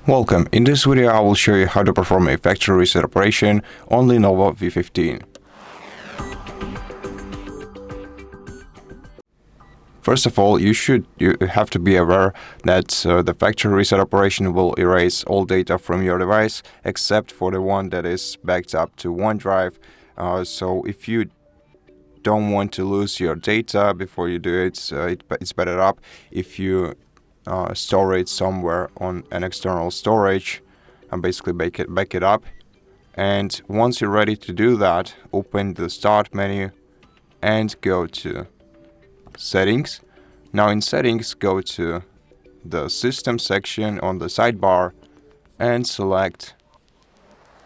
Welcome. In this video I will show you how to perform a factory reset operation on LENOVO V15. First of all, you have to be aware that the factory reset operation will erase all data from your device except for the one that is backed up to OneDrive. So if you don't want to lose your data before you do it, it's better up if you store it somewhere on an external storage and basically back it up. And once you're ready to do that, open the Start menu and go to Settings. Now in Settings, go to the System section on the sidebar and select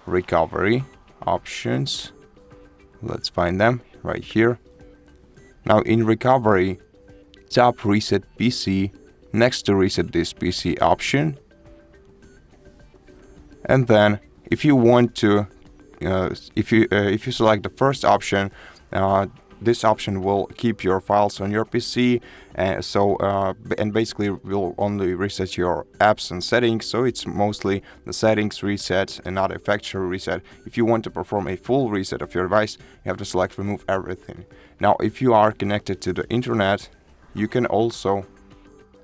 Recovery Options. Let's find them right here. Now in Recovery, tap Reset PC next to Reset this PC option, and then if you want to, if you select the first option, this option will keep your files on your PC, and basically will only reset your apps and settings. So it's mostly the settings reset and not a factory reset. If you want to perform a full reset of your device, you have to select Remove Everything. Now, if you are connected to the internet, you can also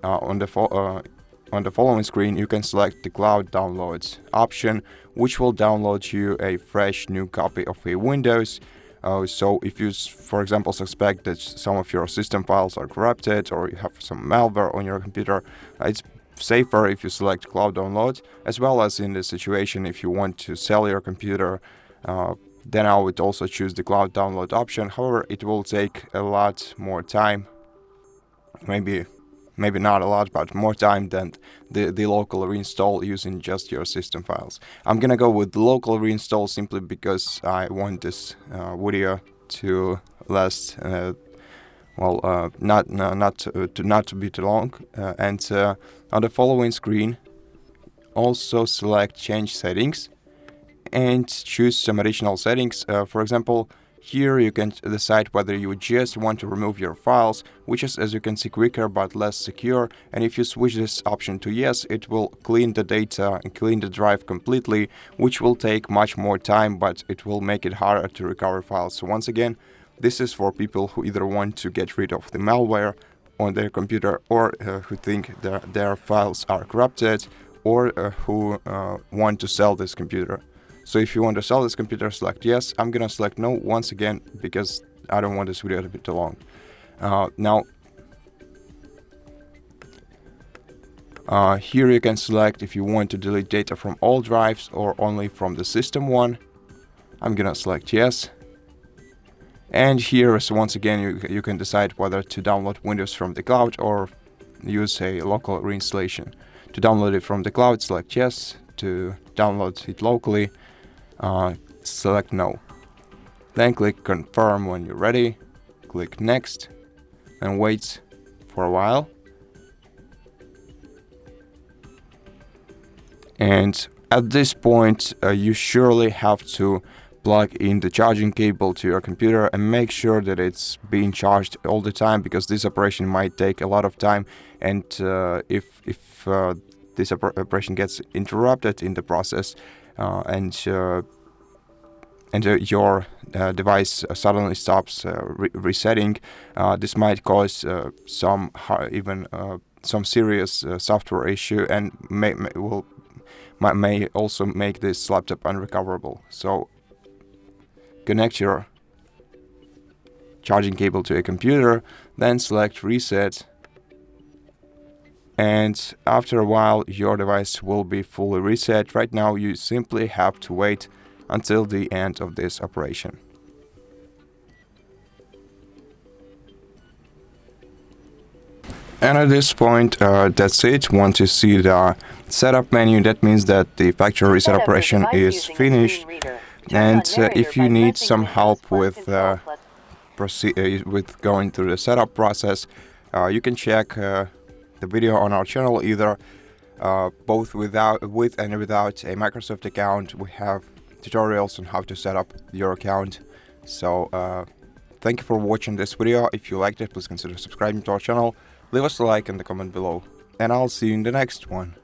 on the following screen, you can select the Cloud Downloads option, which will download you a fresh new copy of a Windows. So if you, for example, suspect that some of your system files are corrupted or you have some malware on your computer, it's safer if you select Cloud Download, as well as in this situation, if you want to sell your computer, then I would also choose the Cloud Download option. However, it will take a lot more time, maybe not a lot, but more time than the local reinstall using just your system files. I'm gonna go with the local reinstall simply because I want this video to last not to be too long. And on the following screen, also select Change Settings and choose some additional settings. For example, here you can decide whether you just want to remove your files, which is, as you can see, quicker but less secure. And if you switch this option to yes, it will clean the data and clean the drive completely, which will take much more time, but it will make it harder to recover files. So once again, this is for people who either want to get rid of the malware on their computer, or who think that their files are corrupted, or who want to sell this computer. So if you want to sell this computer, select yes. I'm gonna select no once again because I don't want this video to be too long. Now, here you can select if you want to delete data from all drives or only from the system one. I'm gonna select yes. And here is once again you can decide whether to download Windows from the cloud or use a local reinstallation. To download it from the cloud, select yes. To download it locally, select no. Then click confirm when you're ready, click next, and wait for a while. And at this point, you surely have to plug in the charging cable to your computer and make sure that it's being charged all the time, because this operation might take a lot of time. And if this operation gets interrupted in the process, and your device suddenly stops resetting, this might cause some serious software issue, and may also make this laptop unrecoverable. So connect your charging cable to a computer, then select reset, and after a while your device will be fully reset. Right now you simply have to wait until the end of this operation. And at this point, that's it. Once you see the setup menu, that means that the factory reset operation is finished. And if you need some help with going through the setup process, you can check the video on our channel, either both with and without a Microsoft account. We have tutorials on how to set up your account. So thank you for watching this video. If you liked it, please consider subscribing to our channel, leave us a like and a comment below, and I'll see you in the next one.